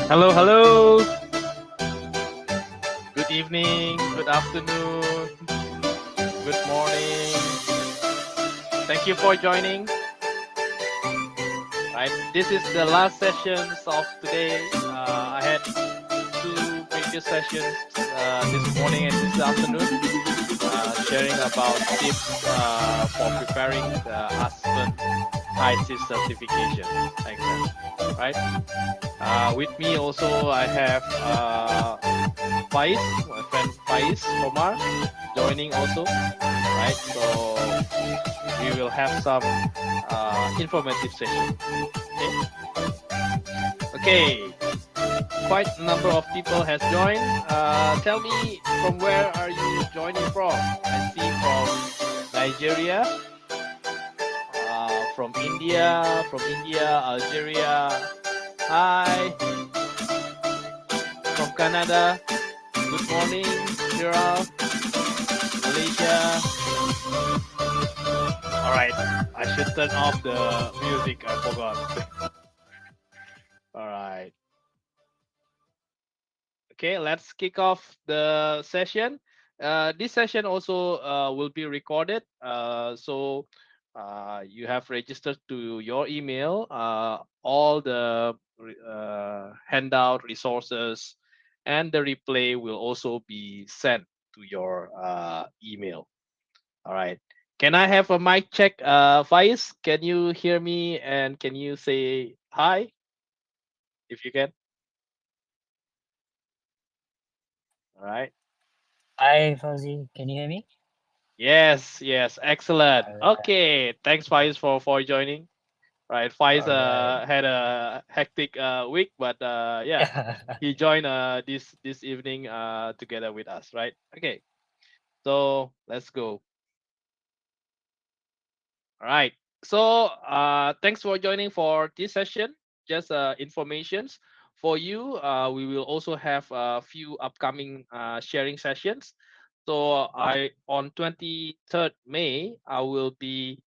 Hello, hello. Good evening, good afternoon, good morning. Thank you for joining. Right, this is the last sessions of today. I had two previous sessions this morning and this afternoon, sharing about tips for preparing the Aspen HYSYS certification exam. Right. With me also I have Faiz, my friend Faiz Omar, joining also, right? So we will have some informative session. Okay. Okay. Quite a number of people has joined. Tell me from where are you joining from? I see from Nigeria, from India, Algeria. Hi, from Canada. Good morning, Shira, Malaysia. All right, I should turn off the music. I forgot. All right. Okay, let's kick off the session. This session also will be recorded. So you have registered to your email all the handout resources, and the replay will also be sent to your email. All right. Can I have a mic check, Faiz? Can you hear me and can you say hi if you can? All right. Hi, Fauzi. Can you hear me? Yes, yes, excellent. All right. Okay, thanks Faiz for joining. Right, Faiz All right. had a hectic week, but yeah, he joined this evening together with us. Right. Okay, so let's go. All right. So thanks for joining for this session. Just informations for you. We will also have a few upcoming sharing sessions. So I on 23rd May I will be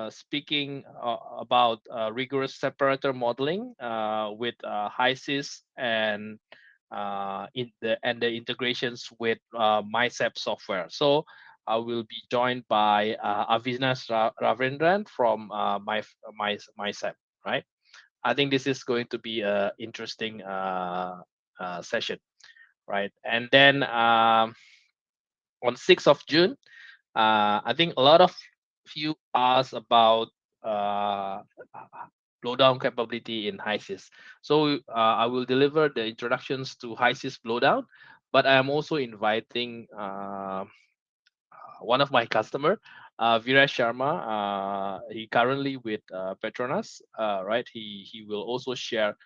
speaking about rigorous separator modeling with HYSYS and the integrations with MySAP software. So I will be joined by Avinash Ravindran from MySAP. Right. I think this is going to be a interesting session. Right. And then on 6th of June, I think a lot of you asked about uh, blowdown capability in HYSYS. So I will deliver the introductions to HYSYS blowdown, but I am also inviting one of my customer, Viresh Sharma. He currently with Petronas, right? He will also share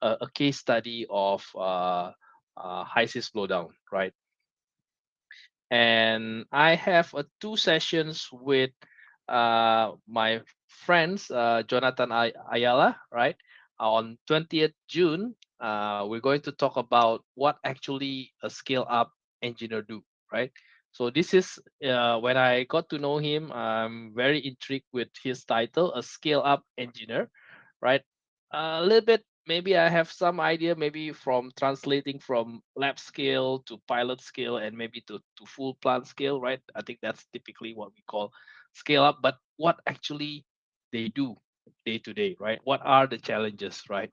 a case study of HYSYS blowdown, right? And I have two sessions with my friends, Jonathan Ayala, right? On 20th June, we're going to talk about what actually a scale up engineer do, right? So this is when I got to know him, I'm very intrigued with his title, a scale up engineer, right? A little bit, maybe I have some idea, maybe from translating from lab scale to pilot scale and maybe to full plant scale, right? I think that's typically what we call scale up, but what actually they do day to day, right? What are the challenges, right?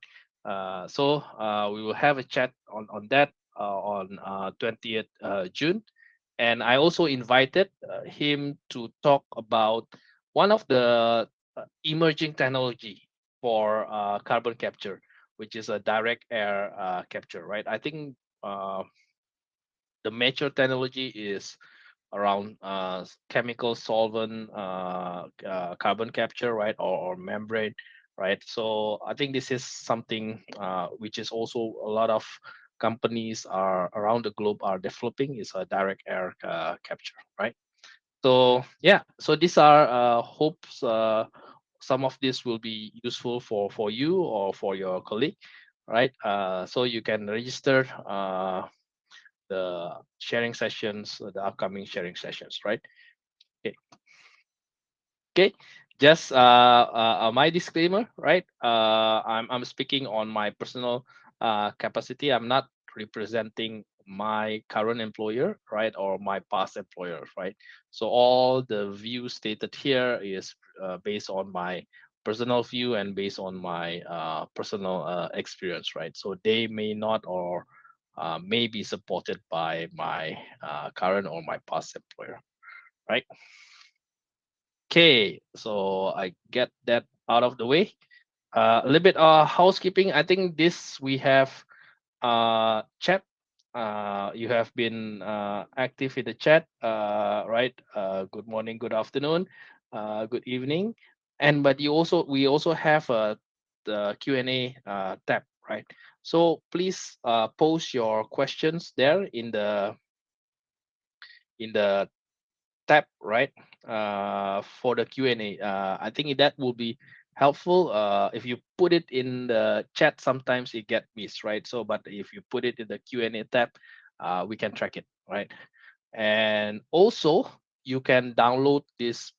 So we will have a chat on that on 20th June. And I also invited him to talk about one of the emerging technology for carbon capture, which is a direct air capture, right? I think uh, the mature technology is around chemical solvent carbon capture, right, or membrane, right? So I think this is something which is also a lot of companies are around the globe are developing is a direct air capture, right? So yeah, so these are hopes. Some of this will be useful for you or for your colleague, right? So you can register the sharing sessions, the upcoming sharing sessions, right? Okay, okay. Just my disclaimer, right? I'm speaking on my personal capacity. I'm not representing my current employer, right, or my past employer, right? So all the views stated here is based on my personal view and based on my personal experience, right? So they may not or may be supported by my current or my past employer, right? Okay, so I get that out of the way. A little bit housekeeping. I think this we have chat. You have been active in the chat, right? Good morning, good afternoon, good evening, and but you also we also have the Q&A tab, right? So please post your questions there in the tab, right? For the Q&A. I think that will be helpful. If you put it in the chat, sometimes it get missed, right? So, but if you put it in the Q&A tab, we can track it, right? And also, you can download this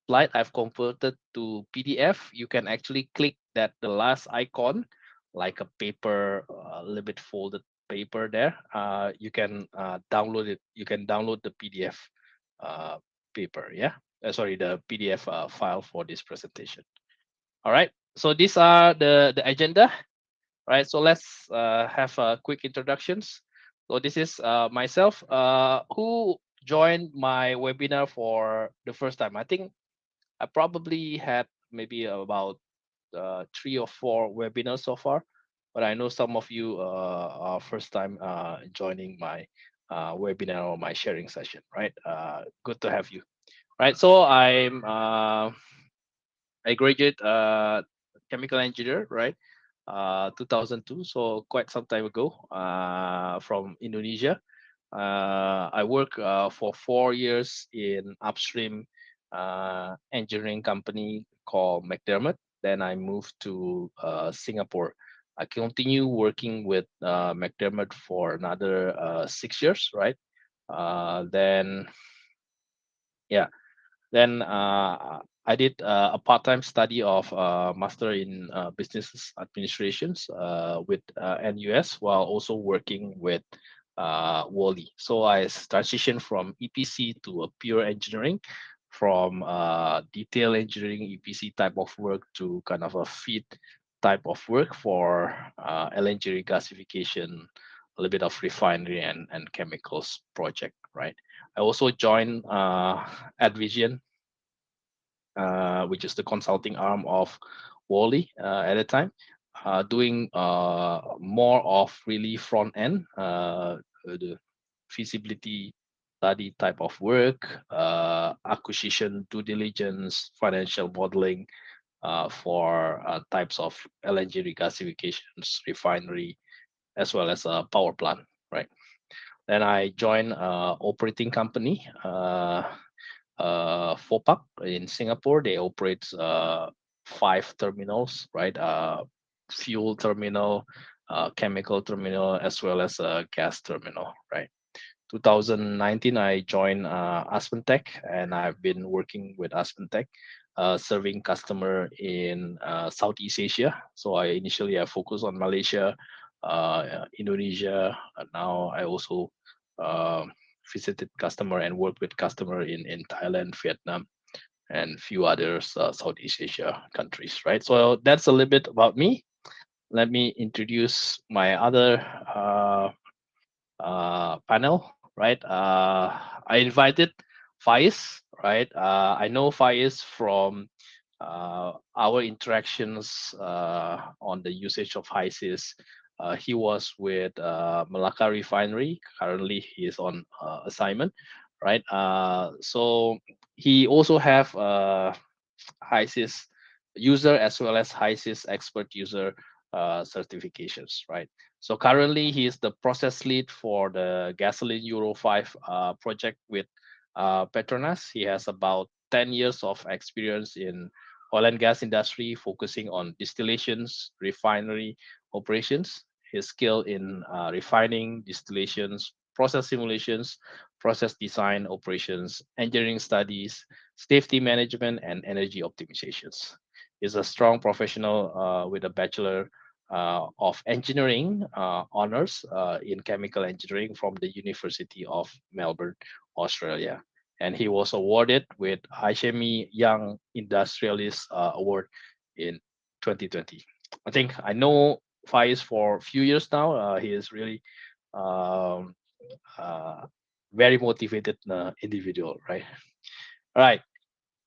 slide I've converted to PDF. You can actually click that the last icon, like a paper, a little bit folded paper there. You can download it. You can download the PDF uh, paper. Yeah, sorry, the PDF file for this presentation. All right. So these are the agenda. Right. So let's have quick introductions. So this is myself. Who joined my webinar for the first time? I think I probably had maybe about 3 or 4 webinars so far, but I know some of you are first time joining my webinar or my sharing session, right? Good to have you, right? So I graduate chemical engineer, right? 2002, so quite some time ago, from Indonesia. I worked for 4 years in upstream engineering company called McDermott. Then I moved to Singapore. I continue working with McDermott for another 6 years, right? Then yeah, then I did a part-time study of master in business administrations with NUS while also working with Wally. So I transitioned from EPC to a pure engineering, from detail engineering EPC type of work to kind of a feed type of work for LNG regasification, a little bit of refinery and chemicals project, right? I also joined Advision, which is the consulting arm of Wally at the time, doing more of really front end, the feasibility study type of work, acquisition, due diligence, financial modeling for types of LNG regasifications, refinery, as well as a power plant, right? Then I joined operating company, Fopak in Singapore. They operate 5 terminals, right? Fuel terminal, chemical terminal, as well as a gas terminal, right? 2019, I joined Aspen and I've been working with Aspen serving customer in Southeast Asia. So I focused on Malaysia, Indonesia. Now I also uh, visited customer and worked with customer in Thailand, Vietnam, and few others Southeast Asia countries. Right. So that's a little bit about me. Let me introduce my other panel, right? I invited Faiz, right? I know Faiz from our interactions on the usage of HYSYS. He was with Malacca Refinery. Currently, he is on assignment, right? So he also have HYSYS user as well as HYSYS expert user certifications, right? So currently, he is the process lead for the gasoline Euro 5 project with Petronas. He has about 10 years of experience in oil and gas industry, focusing on distillations, refinery operations. His skill in refining, distillations, process simulations, process design, operations, engineering studies, safety management, and energy optimizations. He's a strong professional with a bachelor of engineering honors in chemical engineering from the University of Melbourne, Australia. And he was awarded with HME Young Industrialist Award in 2020. I think I know Faiz for a few years now. He is really um, uh, very motivated individual, right? All right.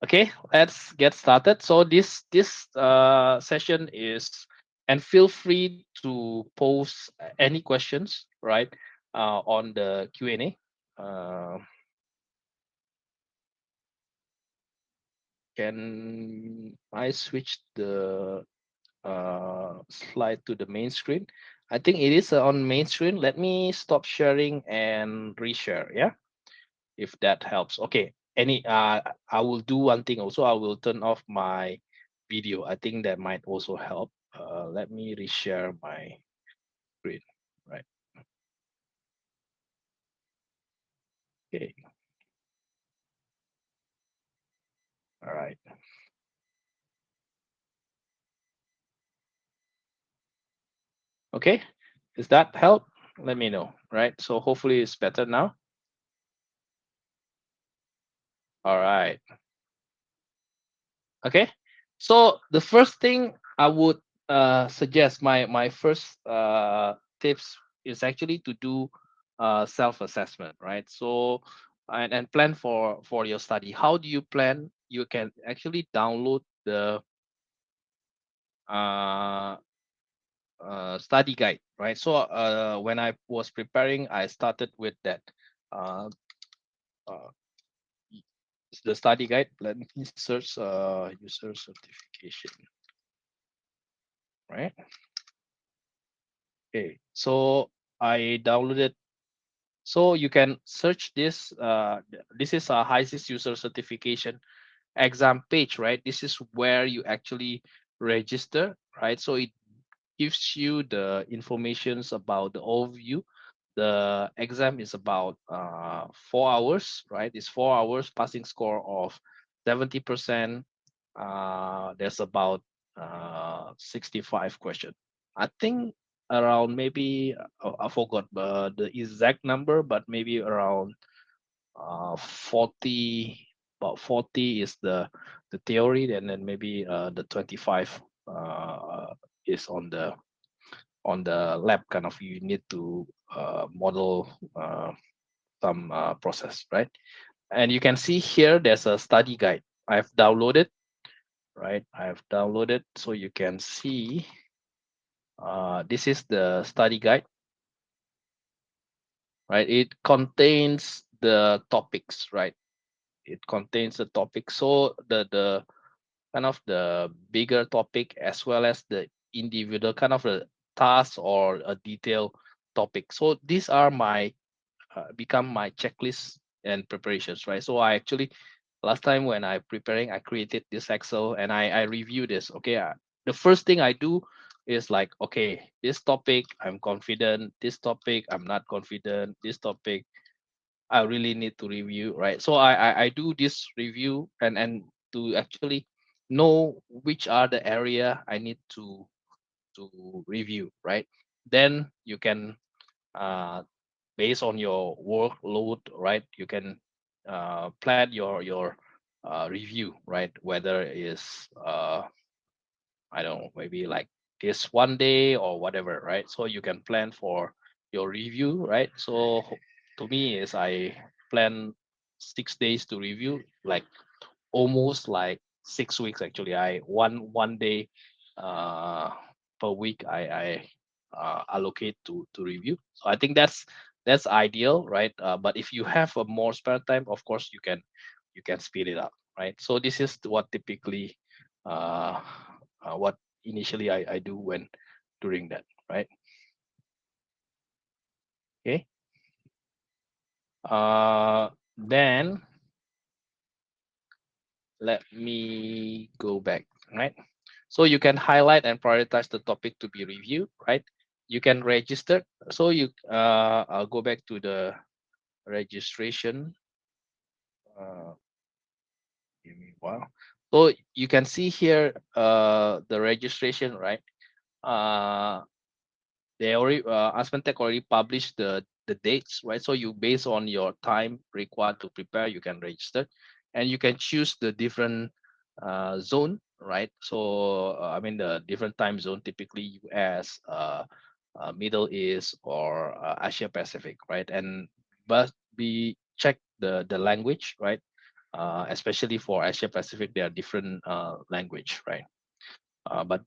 Okay, let's get started. So this session is, and feel free to post any questions, right, on the Q&A. Can I switch the slide to the main screen? I think it is on main screen. Let me stop sharing and reshare. Yeah, if that helps. Okay. I will do one thing also. I will turn off my video. I think that might also help. Let me reshare my screen. Right. Okay. All right. Okay. Does that help? Let me know. Right. So hopefully it's better now. All right. Okay. So the first thing I would suggest, my first tips is actually to do self-assessment, right? So and plan for your study. How do you plan? You can actually download the uh, study guide, right? So when I was preparing, I started with that uh, uh, the study guide. Let me search user certification, right? Okay, so I downloaded. So you can search this. This is a HYSYS user certification exam page, right? This is where you actually register, right? So it gives you the informations about the overview. The exam is about 4 hours, right? It's 4 hours, passing score of 70%. There's about 65 questions. I think around maybe I forgot the exact number, but maybe around 40, about 40 is the theory, and then maybe the 25 is on the lab, kind of. You need to model some process, right? And you can see here there's a study guide I've downloaded, right? I've downloaded, so you can see this is the study guide, right? It contains the topics, right? It contains the topic. So the kind of the bigger topic, as well as the individual kind of a task or a detailed topic. So these are my become my checklist and preparations, right? So I actually, last time when I preparing, I created this Excel, and I review this. Okay, the first thing I do is like, okay, this topic I'm confident, this topic I'm not confident, this topic I really need to review, right? So I do this review, and to actually know which are the area I need to review, right? Then you can based on your workload, right? You can plan your review, right? Whether it's I don't know, maybe like this one day or whatever, right? So you can plan for your review, right? So to me is I plan 6 days to review, like almost like 6 weeks actually. I one day uh per week I allocate to review. So I think that's ideal, right? But if you have a more spare time, of course you can speed it up, right? So this is what typically uh, what initially I do when during that, right? Okay. Then let me go back, right? So you can highlight and prioritize the topic to be reviewed, right? You can register. So I'll go back to the registration. Uh, Give me a while. So you can see here the registration, right? uh, they already Aspen Tech already published the dates, right? So you based on your time required to prepare, you can register, and you can choose the different zone, right? So I mean the different time zone, typically US, Middle East, or Asia Pacific, right? And but we check the language, right? Especially for Asia Pacific, there are different language, right? But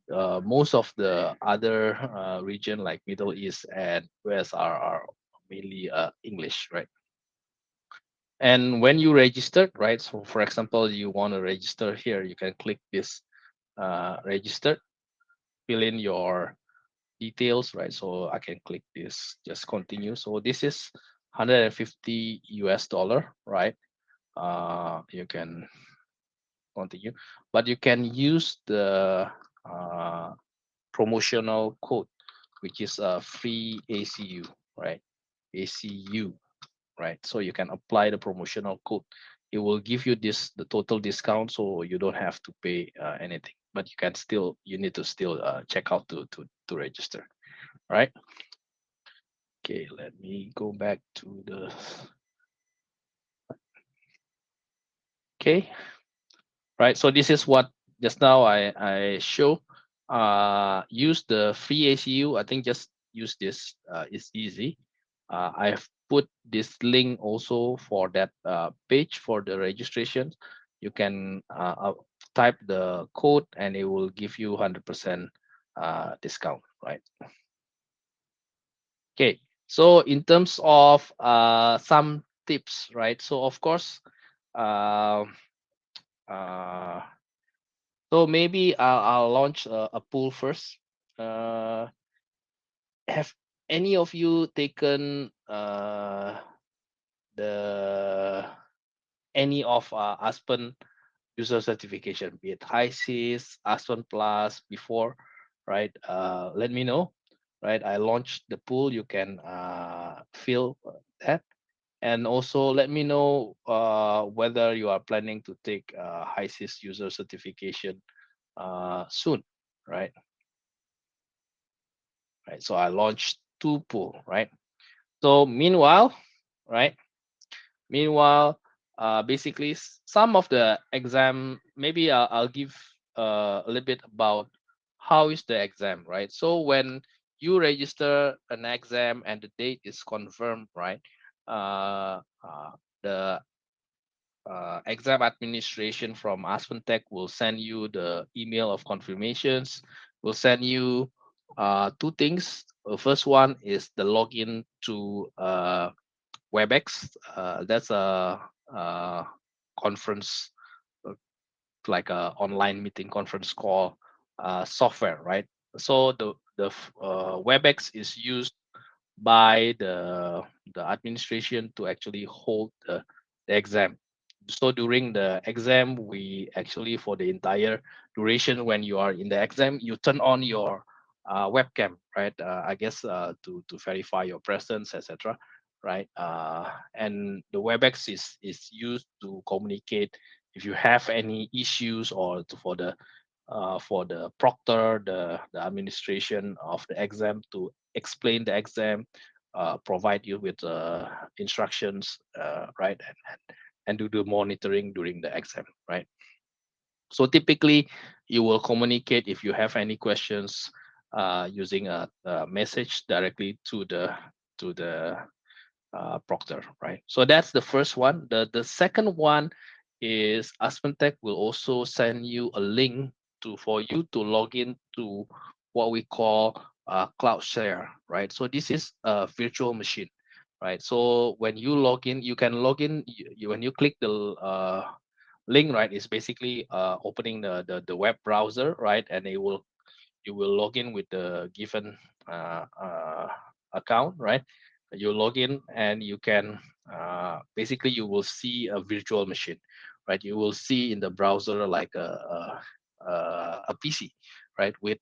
most of the other region like Middle East and US are mainly English, right? And when you registered, right? So for example, you want to register here, you can click this register, fill in your details, right? So I can click this, just continue. So this is 150 US dollar, right? You can continue, but you can use the uh, promotional code, which is a free ACU, right? ACU, right? So you can apply the promotional code. It will give you this the total discount, so you don't have to pay anything. But you need to still check out to register, right? Okay, let me go back to the. Okay, right? So this is what just now I show. Use the free ACU. I think just use this. It's easy. I've put this link also for that page for the registration. You can type the code and it will give you 100% discount, right? Okay. So in terms of some tips, right? So of course, uh, uh, so maybe I'll launch a pool first. Uh, have any of you taken the any of Aspen user certification, be it HYSYS, Aspen Plus before, right? Let me know, right? I launched the pool. You can fill that. And also let me know whether you are planning to take HYSYS user certification soon, right? Right. So I launched two pool, right? So right? Meanwhile, basically some of the exam, maybe I'll give a little bit about how is the exam, right? So when you register an exam and the date is confirmed, right? The exam administration from AspenTech will send you the email of confirmations. Will send you two things. The first one is the login to WebEx. That's a conference, uh, like a online meeting conference call software, right? So the WebEx is used by the administration to actually hold the exam. So during the exam, we actually for the entire duration when you are in the exam, you turn on your webcam, right? I guess to verify your presence, etc. Right? And the WebEx is used to communicate if you have any issues or for the proctor, the administration of the exam to explain the exam, provide you with instructions, right, and do the monitoring during the exam, right? So typically, you will communicate if you have any questions using a message directly to the proctor, right? So that's the first one. The second one is AspenTech will also send you a link for you to log in to what we call cloud share, right? So this is a virtual machine, right? So when you log in, you can log in. When you click the link, right, it's basically opening the web browser, right, and you will log in with the given account, right? You log in and you can basically you will see a virtual machine, right? You will see in the browser like a PC, right? With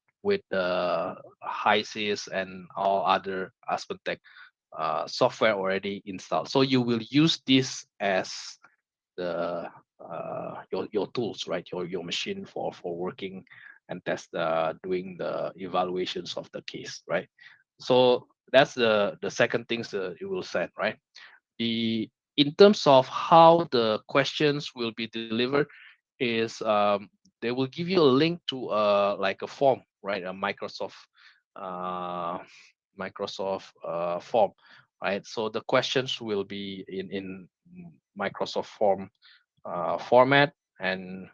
HYSYS and all other AspenTech software already installed. So you will use this as the your tools, right? Your machine for working and test doing the evaluations of the case, right? So that's the second things that you will send, right? The In terms of how the questions will be delivered is they will give you a link to like a form, right? A uh, Microsoft form, right? So the questions will be in Microsoft form format, and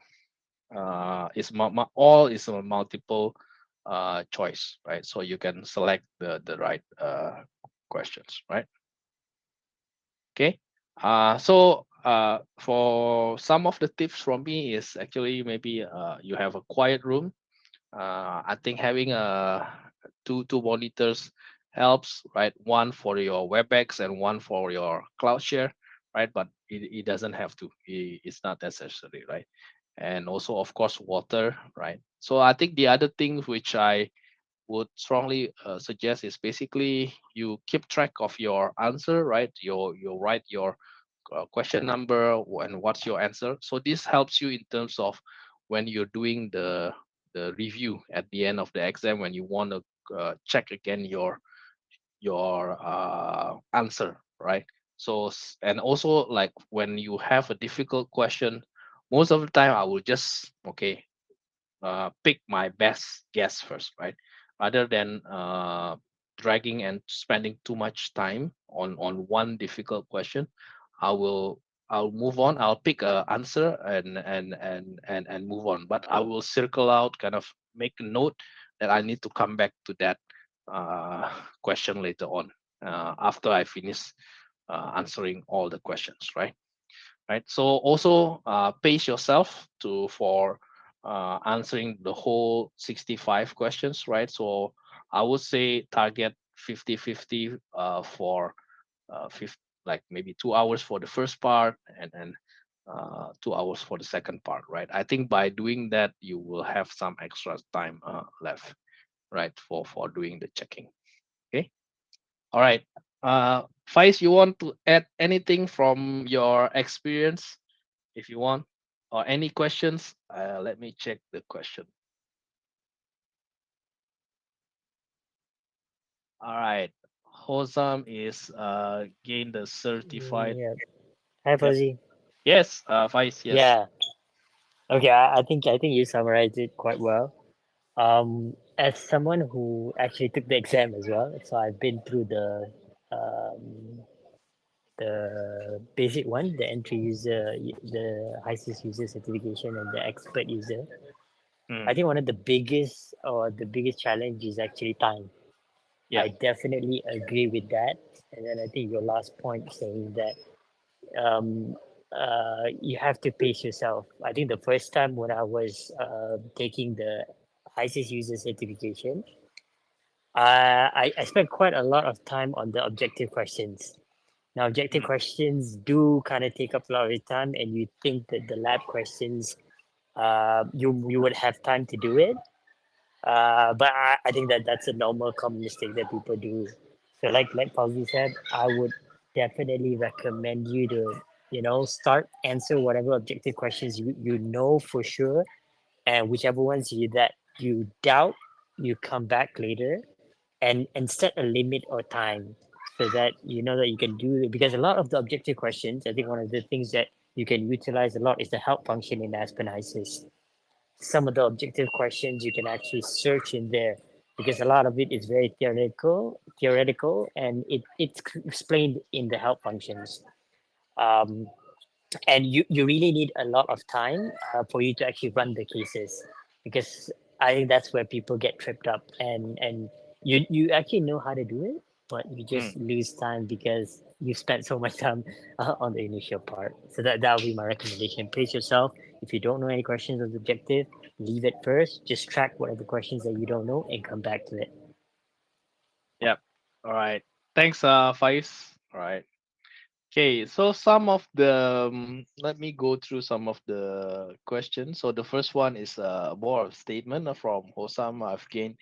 all is a multiple choice, right? So you can select the right questions, right? Okay. For some of the tips from me is actually maybe you have a quiet room. I think having two monitors helps, right? One for your WebEx and one for your cloud share, right? But it doesn't have to. It's not necessary, right? And also, of course, water, right? So I think the other thing which I would strongly suggest is basically you keep track of your answer, right? You write your question number and what's your answer. So this helps you in terms of when you're doing the review at the end of the exam, when you want to check again your answer, right? And also like when you have a difficult question, most of the time I will just pick my best guess first, right? Rather than dragging and spending too much time on one difficult question, I will I'll move on. I'll pick a answer and move on. But I will circle out, kind of make a note that I need to come back to that question later on after I finish answering all the questions, right? Right. So also pace yourself to for answering the whole 65 questions, right? So I would say target 50-50 for 50, like maybe 2 hours for the first part, and 2 hours for the second part, right? I think by doing that you will have some extra time left, right, for doing the checking. Okay. All right. Faiz, you want to add anything from your experience, if you want, or any questions? Let me check the question. All right. Hosam is gained the certified. Yeah. Hi, Yep. Fuzzy. Yes. Faiz. Yes. Yeah. Okay. I think you summarized it quite well. As someone who actually took the exam as well, so I've been through um, the basic one, the entry user, the HYSYS user certification, and the expert user. I Mm, think one of the biggest challenge is actually time. yeah. I definitely agree with that. And then I think your last point saying that um, you have to pace yourself. I think the first time when I was taking the HYSYS user certification, I spent quite a lot of time on the objective questions. Now, objective Mm, questions do kind of take up a lot of your time, and you think that the lab questions, you would have time to do it. But I think that that's a normal common mistake that people do. So like Fauzi said, I would definitely recommend you to start answer whatever objective questions you know for sure, and whichever ones that you doubt, you come back later and set a limit or time so that you know that you can do it, because a lot of the objective questions, I think one of the things that you can utilize a lot is the help function in Aspen HYSYS. Some of the objective questions you can actually search in there, because a lot of it is very theoretical, and it's explained in the help functions. um, and you really need a lot of time for you to actually run the cases, because I think that's where people get tripped up, and you actually know how to do it, but you mm, just lose time because you spent so much time on the initial part. So that would be my recommendation. Pace yourself. If you don't know any questions on the objective, leave it first. Just track what are the questions that you don't know and come back to it. yep. All right. Thanks, Faiz. All right. Okay, so some of the let me go through some of the questions. So the first one is more of a statement from Hosam. I've gained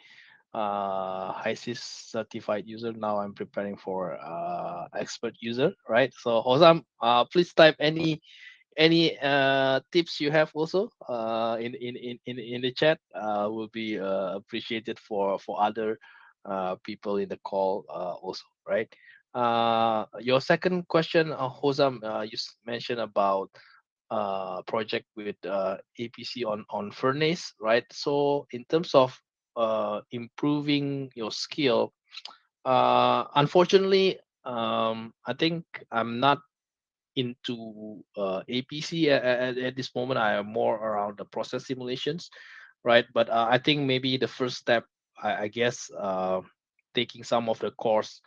HYSYS certified user. Now I'm preparing for expert user, right? So Hosam, please type any tips you have also in the chat will be appreciated for other people in the call also, right? Your second question, Hosam, mentioned about project with APC on furnace, right? So in terms of improving your skill, unfortunately, I think I'm not into APC at this moment. I am more around the process simulations, right? But I think maybe the first step, I guess, taking some of the course,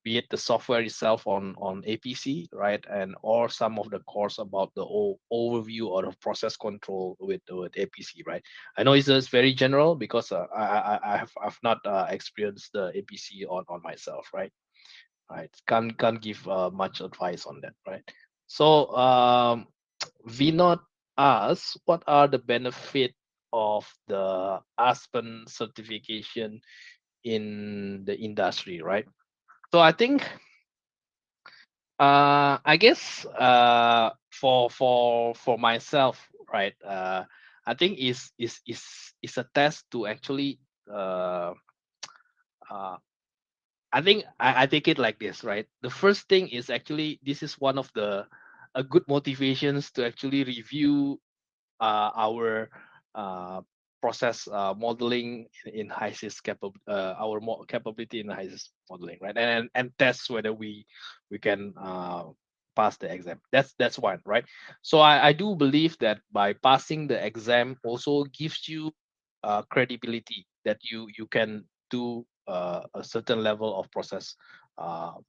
be it the software itself on APC, right, and or some of the course about the overview or the process control with APC, right. I know it's just very general because I've not experienced the APC on myself, right. Right, can't give much advice on that, right. So Vinod asks, what are the benefit of the Aspen certification in the industry, right? So I think I guess for myself, right, I think is a test to actually uh, uh I think I take it like this, right? The first thing is actually this is one of the a good motivations to actually review our uh, process modeling in HYSYS our capability in HYSYS modeling, right? And test whether we can pass the exam. That's one, right? So I do believe that by passing the exam also gives you credibility that you can do a certain level of process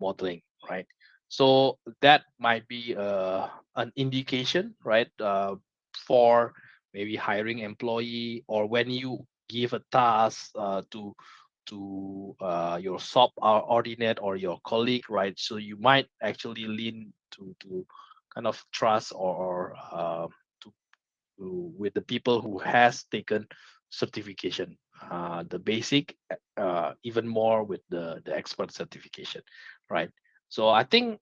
modeling, right? So that might be an indication, right, for maybe hiring employee, or when you give a task to your sub ordinate or your colleague, right? So you might actually lean to kind of trust or to with the people who has taken certification, the basic, even more with the expert certification, right? So I think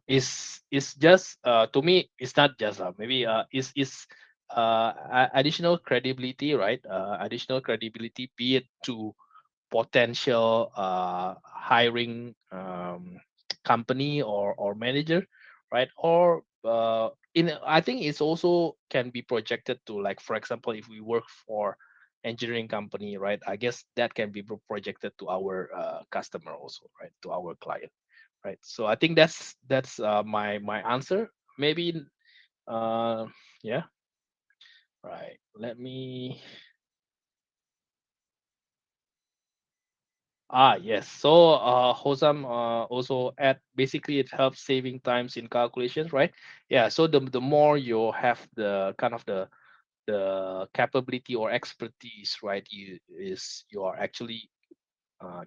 is just to me it's not just maybe is additional credibility, right? Additional credibility, be it to potential hiring company or manager, right? Or in I think it's also can be projected to, like, for example, if we work for engineering company, right? I guess that can be projected to our customer also, right? To our client, right? So I think that's my answer. Maybe yeah, right. Let me yes. So, Hosam also add, basically it helps saving times in calculations, right? Yeah. So the more you have the kind of the capability or expertise, right? You are actually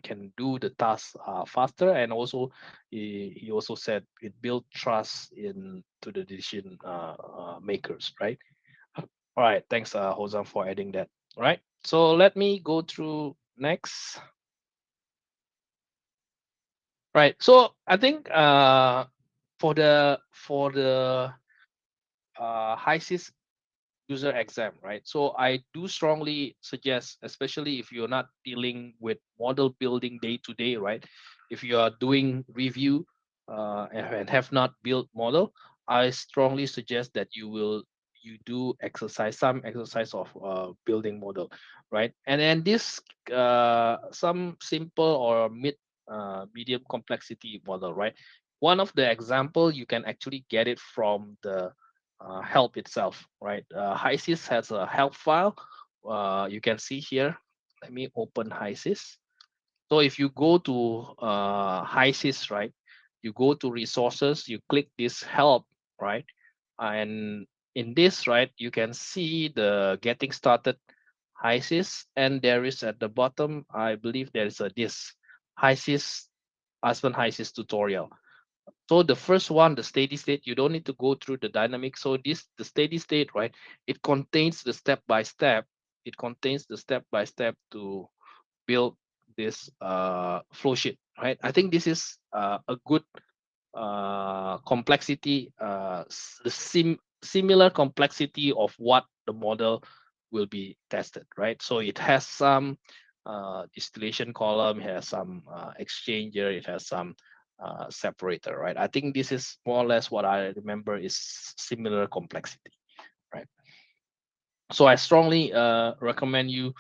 can do the task faster, and also he also said it build trust in to the decision makers, right? All right. Thanks, Hosam, for adding that. All right. So let me go through next. Right. So I think for the HYSYS user exam, right? So I do strongly suggest, especially if you're not dealing with model building day to day, right? If you are doing review and have not built model, I strongly suggest that you do exercise some exercise of building model, right? And then this some simple or medium complexity model, right? One of the example you can actually get it from the help itself, right? HYSYS has a help file. You can see here. Let me open HYSYS. So if you go to HYSYS, right, you go to resources, you click this help, right, and in this, right, you can see the getting started HYSYS, and there is at the bottom, I believe there is a this HYSYS Aspen HYSYS tutorial. So the first one, the steady state, you don't need to go through the dynamic. So this the steady state, right? It contains the step by step. It contains the step by step to build this flow sheet, right? I think this is a good complexity, the similar complexity of what the model will be tested, right? So it has some distillation column, it has some exchanger, it has some separator, right? I think this is more or less what I remember is similar complexity, right? So I strongly recommend you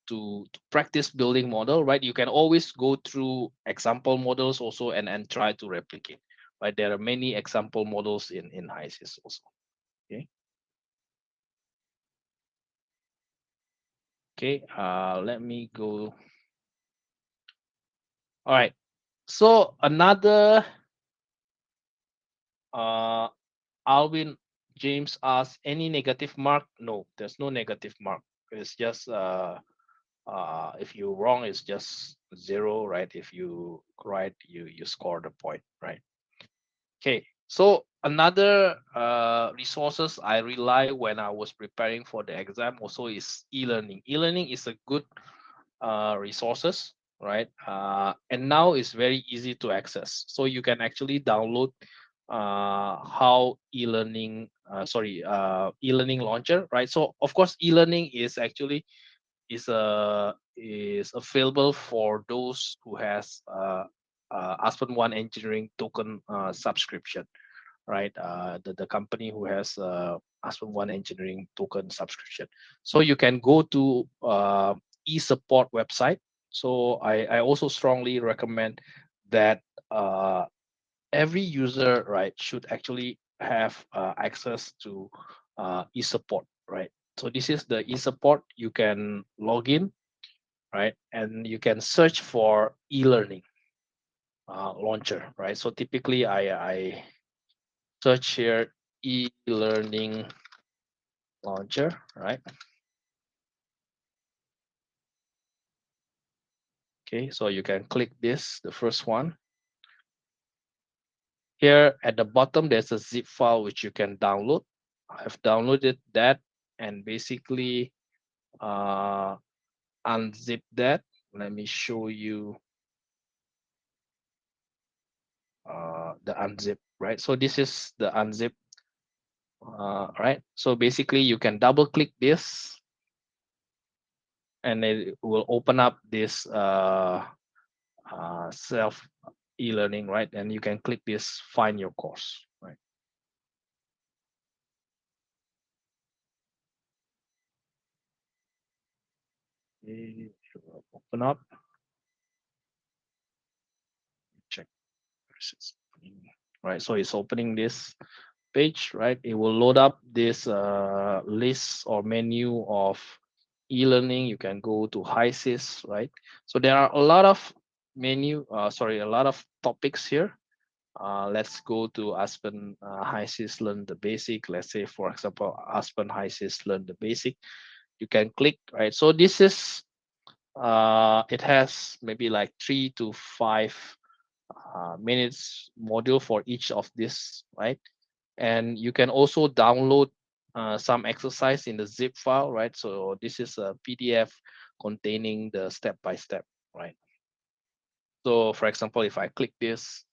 to practice building model, right? You can always go through example models also and try to replicate, right? There are many example models in HYSYS also. Okay. Okay. Let me go. All right. So another uh Alvin James asks, any negative mark? No, there's no negative mark. It's just if you wrong, it's just zero, right? If you right, you score the point, right? Okay, so another resources I rely when I was preparing for the exam also is e-learning. E-learning is a good resources, right? And now it's very easy to access. So you can actually download how e-learning, e-learning launcher, right? So of course, e-learning is actually is available for those who has Aspen One Engineering token subscription, right? The company who has Aspen One Engineering token subscription. So you can go to e-support website. So I also strongly recommend that every user, right, should actually have access to e-support, right? So this is the e-support. You can log in, right, and you can search for e-learning launcher, right? So typically I search here e-learning launcher, right? Okay, so you can click this, the first one. Here at the bottom, there's a zip file which you can download. I've downloaded that and basically uh, unzip that. Let me show you the unzip, right? So this is the unzip, right? So basically you can double click this and it will open up this self e-learning, right? And you can click this find your course, right? It will open up, check right? So it's opening this page, right? It will load up this list or menu of e-learning. You can go to HYSYS, right? So there are a lot of a lot of topics here. Let's go to Aspen HYSYS Learn the Basic. Let's say, for example, Aspen HYSYS Learn the Basic. You can click, right? So this is, it has maybe like 3 to 5 minutes module for each of this, right? And you can also download some exercise in the zip file, right? So this is a PDF containing the step by step, right? So for example, if I click this,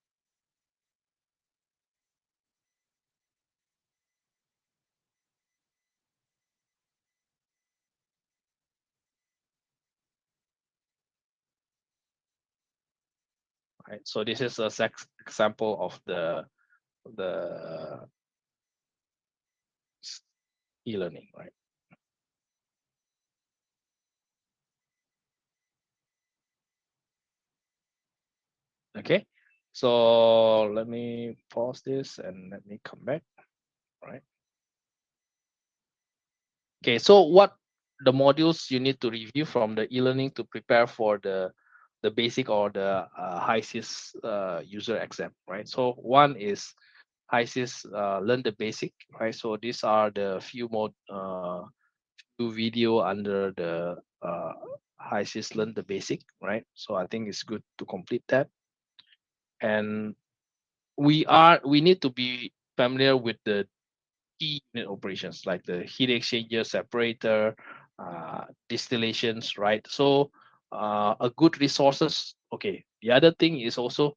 right? So this is a example of the e-learning, right? Okay. So let me pause this and let me come back, right? Okay, so what the modules you need to review from the e-learning to prepare for the basic or the HYSYS user exam, right? So one is HYSYS learn the basic, right? So these are the few video under the HYSYS learn the basic, right? So I think it's good to complete that. And we need to be familiar with the key unit operations like the heat exchanger, separator, distillations, right? So a good resources. Okay. The other thing is also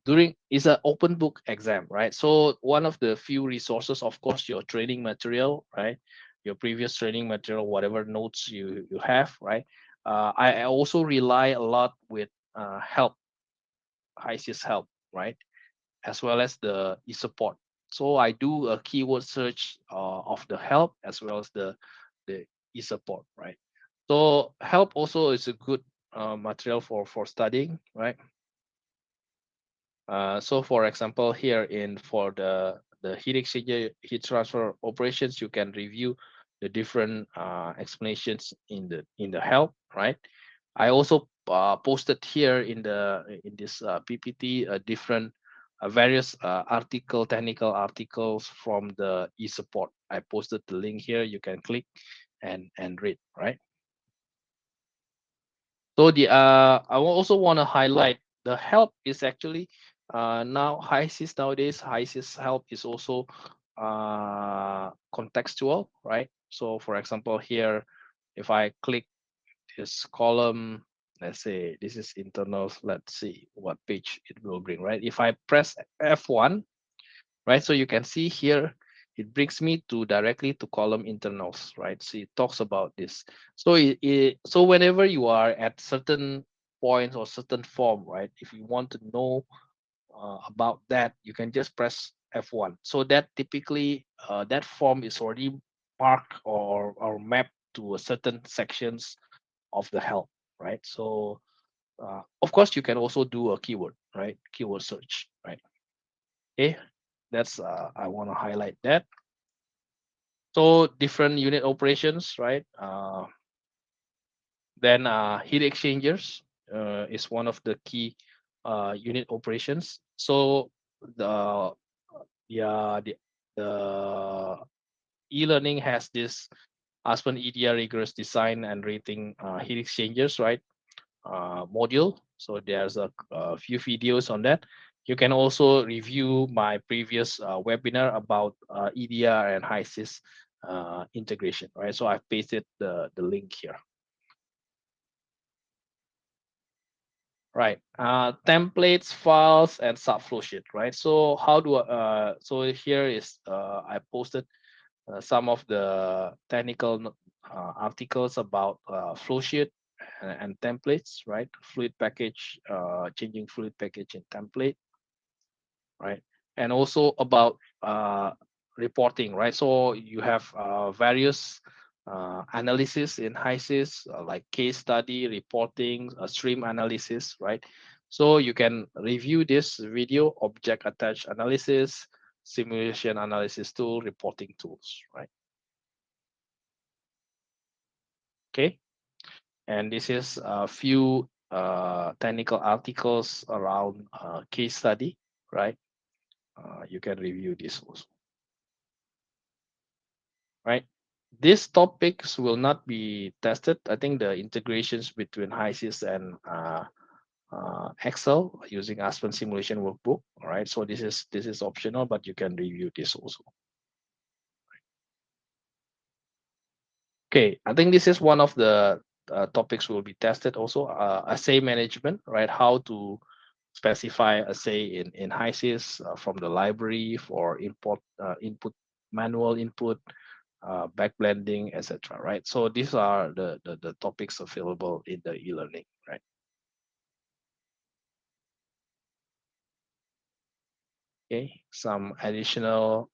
during is an open book exam, right? So one of the few resources, of course, your training material, right? Your previous training material, whatever notes you have, right? I also rely a lot with help, HYSYS help, right? As well as the e-support. So I do a keyword search of the help as well as the e-support, right? So help also is a good material for studying, right? So for example, here in for the heat exchanger heat transfer operations, you can review the different explanations in the help, right? I also posted here in this PPT different various technical articles from the e-support. I posted the link here. You can click and read, right? So I also want to highlight the help is actually now HYSYS nowadays. HYSYS help is also contextual, right? So for example, here, if I click this column, let's say this is internals. Let's see what page it will bring, right? If I press F1, right? So you can see here, it brings me to directly to column internals, right? So it talks about this. So so whenever you are at certain points or certain form, right? If you want to know about that, you can just press F1. So that typically that form is already marked or mapped to a certain sections of the help, right? So of course you can also do a keyword, right? Keyword search, right? Okay, that's I want to highlight that. So different unit operations, right? Then heat exchangers is one of the key unit operations. So the yeah the e-learning has this Aspen EDR rigorous design and rating heat exchangers, right? Module. So there's a few videos on that. You can also review my previous webinar about EDR and HYSYS integration, right? So I've pasted the link here. Right. Templates, files, and subflow sheet, right? So how do so here is I posted some of the technical articles about flow sheet and templates, right? Fluid package, changing fluid package in template, right? And also about reporting, right? So you have various analysis in HYSYS, like case study, reporting, stream analysis, right? So you can review this video, object attached analysis, simulation analysis tool, reporting tools, right? Okay. And this is a few technical articles around case study, right? You can review this also, right? These topics will not be tested. I think the integrations between HYSYS and Excel using Aspen simulation workbook. All right, so this is optional, but you can review this also. Okay, I think this is one of the topics will be tested also. Assay management, right? How to specify assay in HYSYS from the library for input, manual input, backblending, etc. Right. So these are the topics available in the e-learning, right? Okay. Some additional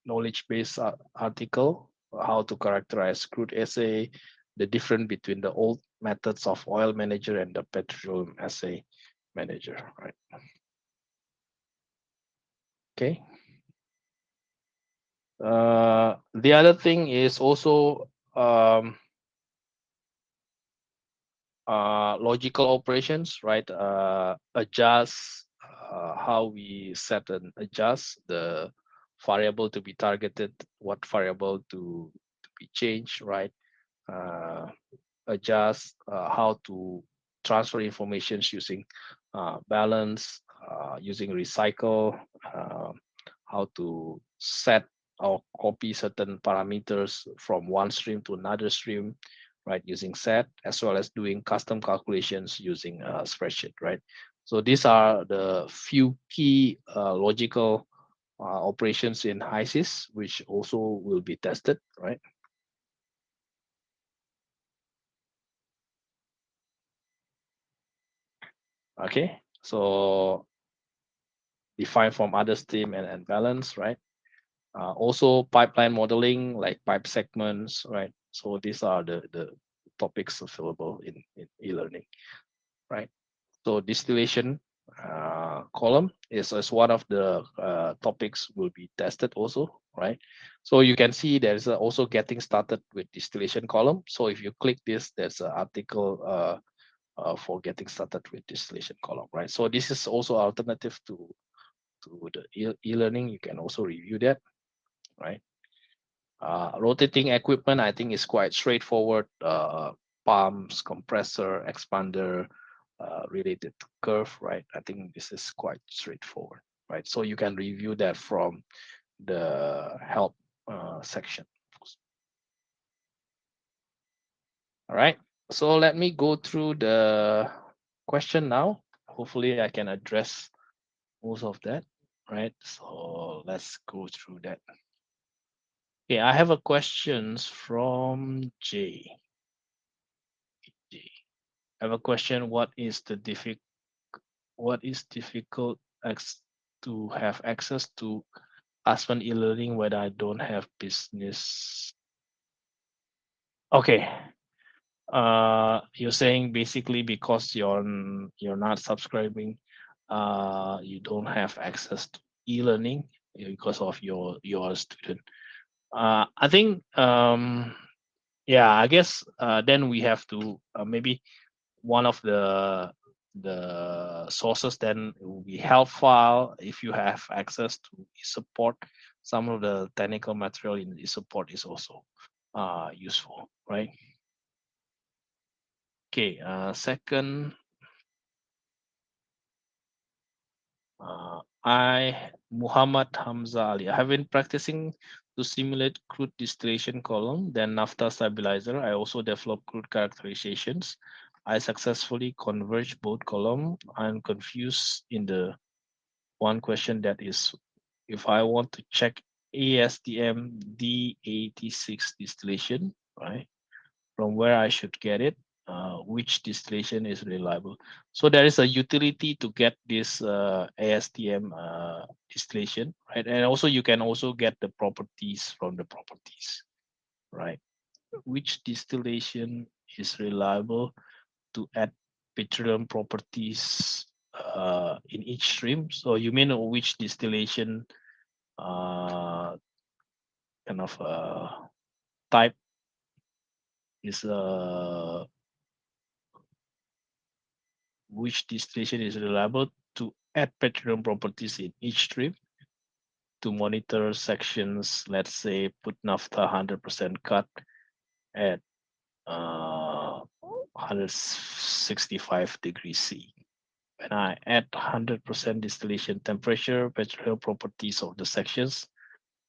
knowledge-based article, how to characterize crude assay, the difference between the old methods of oil manager and the petroleum assay manager, right? Okay. The other thing is also logical operations, right? Adjust how we set and adjust the variable to be targeted, what variable to be changed, right? Uh, Adjust how to transfer informations using balance, using recycle, how to set or copy certain parameters from one stream to another stream, right, using set, as well as doing custom calculations using a spreadsheet, right? So these are the few key logical operations in HYSYS, which also will be tested, right? Okay, so define from other stream and balance, right? Also pipeline modeling like pipe segments, right? So these are the topics available in e-learning, right? So distillation column is one of the topics will be tested also, right? So you can see there's also getting started with distillation column. So if you click this, there's an article for getting started with distillation column, right? So this is also alternative to the e-learning. You can also review that, right? Rotating equipment, I think, is quite straightforward. Pumps, compressor, expander, related to curve, right? I think this is quite straightforward, right? So you can review that from the help section. All right. So let me go through the question now. Hopefully, I can address most of that, right? So let's go through that. Okay, I have a questions from J. J. I have a question. What is difficult to have access to Aspen e-learning when I don't have business? Okay. You're saying basically because you're not subscribing, you don't have access to e-learning because of your student. I think yeah, I guess then we have to maybe one of the sources then will be help file if you have access to support. Some of the technical material in the support is also useful, right? Okay, second, I Muhammad Hamza Ali. I have been practicing to simulate crude distillation column, then naphtha stabilizer. I also developed crude characterizations. I successfully converged both column. I'm confused in the one question that is if I want to check ASTM D86 distillation, right? From where I should get it, which distillation is reliable. So there is a utility to get this ASTM distillation, right? And also you can also get the properties from the properties, right? Which distillation is reliable to add petroleum properties in each stream. So you mean which distillation uh, kind of type is which distillation is reliable to add petroleum properties in each stream to monitor sections. Let's say put naphtha 100% cut at 165 degrees C. When I add 100% distillation temperature, petroleum properties of the sections,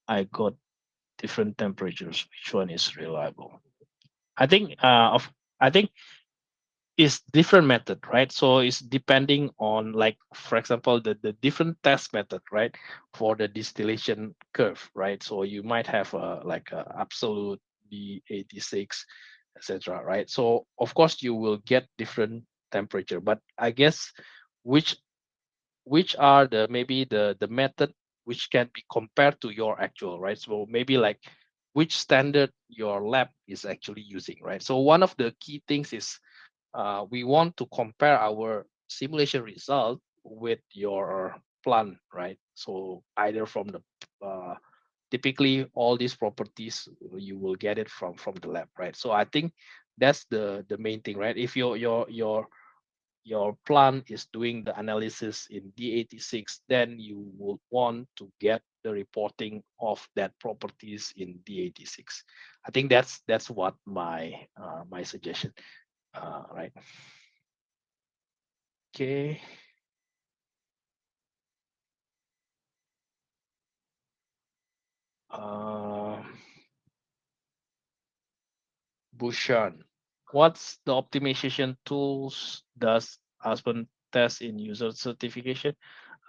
I got different temperatures. Which one is reliable? I think I think it's different method, right? So it's depending on, like, for example, the different test method, right? For the distillation curve, right? So you might have like a absolute D86, etc., right? So of course you will get different temperature, but I guess which which are the maybe the method which can be compared to your actual, right? So maybe like which standard your lab is actually using, right? So one of the key things is we want to compare our simulation result with your plan, right? So either from the typically all these properties you will get it from the lab, right? So I think that's the main thing, right? If your plan is doing the analysis in D86, then you will want to get the reporting of that properties in D86. I think that's what my suggestion, right? Okay. Uh, Bushan. What's the optimization tools does Aspen test in user certification.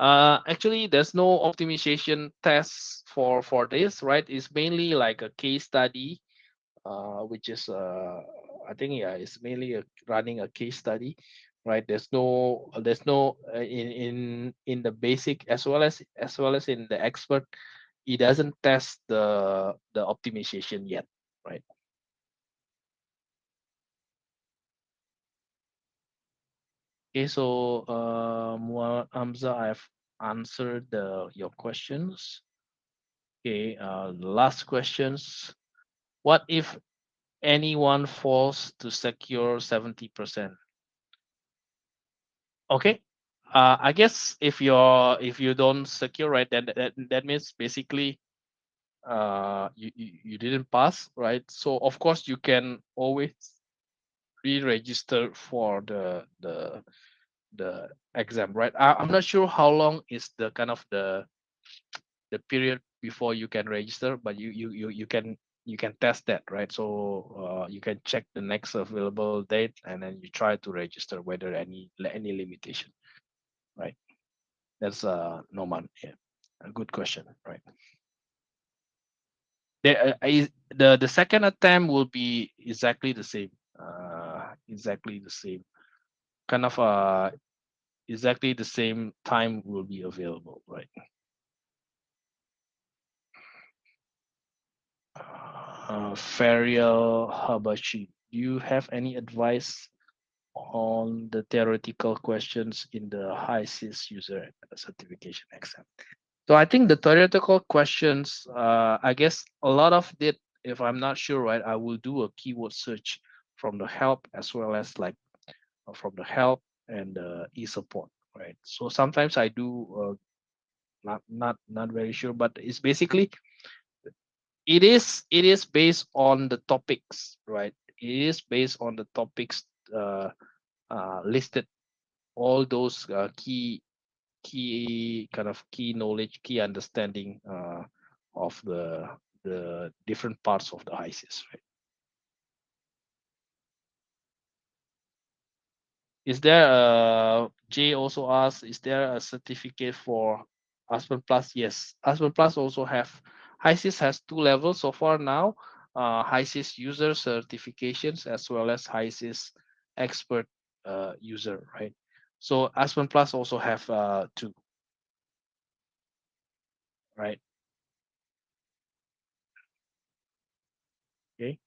Actually, there's no optimization tests for this, right? It's mainly like a case study, which is I think yeah, it's mainly running a case study, right? There's no in the basic as well as in the expert, it doesn't test the optimization yet, right? Okay, so Muhammad Hamza, I've answered your questions. Okay, last questions. What if anyone falls to secure 70%? Okay. I guess if you don't secure, right, then that means basically you didn't pass, right? So of course you can always re-register for the exam, right? I'm not sure how long is the kind of the period before you can register, but you can test that, right? So you can check the next available date and then you try to register whether any limitation, right? That's normal. Yeah, a good question, right? The second attempt will be exactly the same, exactly the same kind of exactly the same time will be available, right? Fariel Habashi, do you have any advice on the theoretical questions in the HYSYS user certification exam? So I think the theoretical questions, I guess a lot of it, if I'm not sure, right, I will do a keyword search from the help as well as like from the help and the e-support, right? So sometimes I do not very sure, but it's basically it is based on the topics, right? It is based on the topics uh, listed, all those key kind of key knowledge, key understanding of the different parts of the ISIS. Right? Is there Jay also asked, is there a certificate for Aspen Plus? Yes, Aspen Plus also have HYSYS has two levels so far now. HYSYS user certifications as well as HYSYS expert user, right? So Aspen Plus also have two, right? Okay.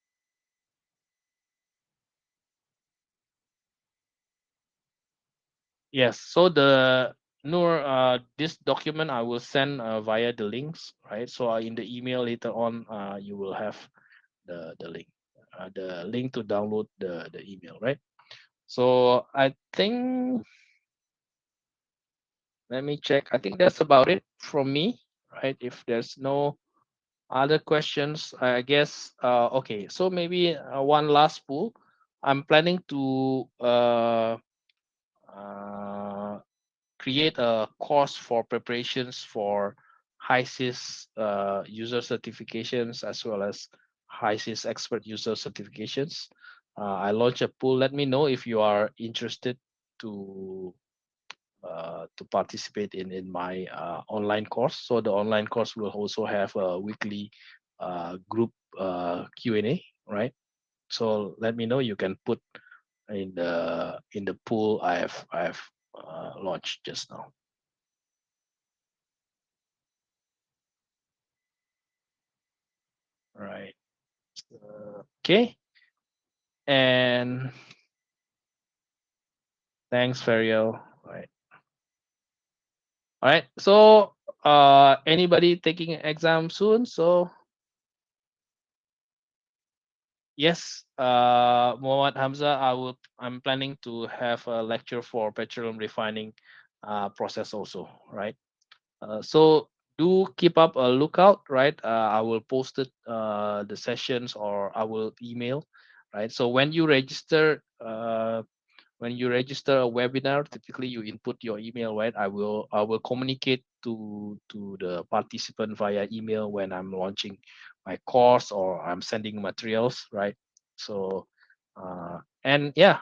Yes. So the Noor, this document I will send via the links, right? So in the email later on, you will have the link to download the email, right? So I think let me check. I think that's about it from me, right? If there's no other questions, I guess. Okay. So maybe one last pool. I'm planning to uh, create a course for preparations for HYSYS user certifications as well as HYSYS expert user certifications. I launch a pool. Let me know if you are interested to to participate in my online course. So the online course will also have a weekly group Q&A, right? So let me know. You can put in the pool I have launched just now. Right. Okay. And thanks, Feriel. Right. All right. So, anybody taking an exam soon? So, yes, Muhammad Hamza, I'm planning to have a lecture for petroleum refining process also, right? So do keep up a lookout, right? I will post it, the sessions, or I will email, right? So when you register a webinar, typically you input your email, right? I will communicate to the participant via email when I'm launching my course or I'm sending materials, right? So and yeah,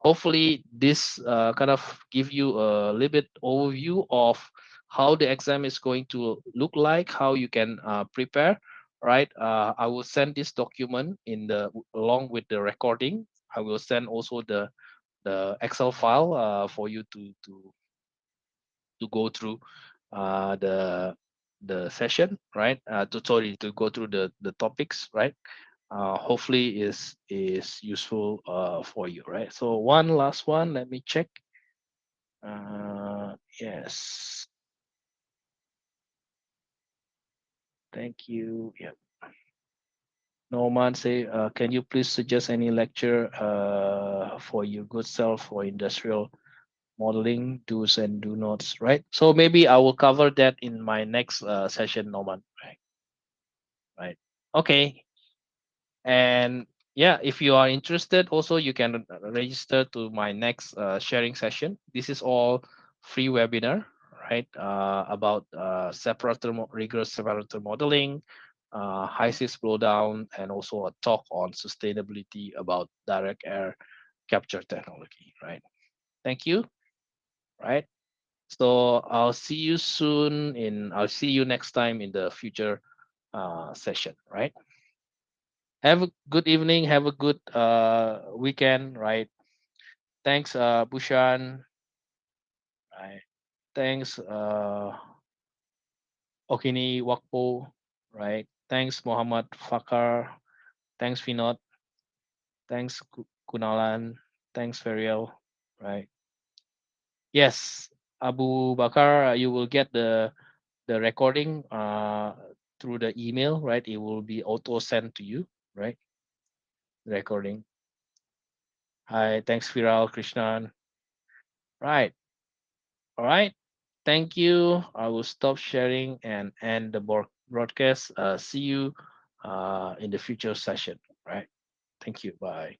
hopefully this kind of give you a little bit overview of how the exam is going to look like, how you can prepare, right? I will send this document in the along with the recording. I will send also the Excel file for you to go through uh, the the session, right? To sorry to go through the topics, right? Hopefully is useful for you, right? So one last one, let me check. Yes, thank you. Yeah. Norman say, can you please suggest any lecture for your good self for industrial modeling do's and do nots, right? So maybe I will cover that in my next session, Norman. Right, right. Okay. And yeah, if you are interested, also you can register to my next sharing session. This is all free webinar, right? About rigorous separator modeling, HYSYS blowdown, and also a talk on sustainability about direct air capture technology, right? Thank you, right? So I'll see you next time in the future session, right? Have a good evening. Have a good weekend, right? Thanks, Bushan. Right. Thanks, Okini Wakpo. Right. Thanks, Muhammad Fakar. Thanks, Finot. Thanks, Kunalan. Thanks, Feriel. Right. Yes, Abu Bakar, you will get the recording through the email, right? It will be auto sent to you, right? Recording. Hi, thanks, Viral Krishnan. Right. All right. Thank you. I will stop sharing and end the broadcast. See you in the future session. Right. Thank you. Bye.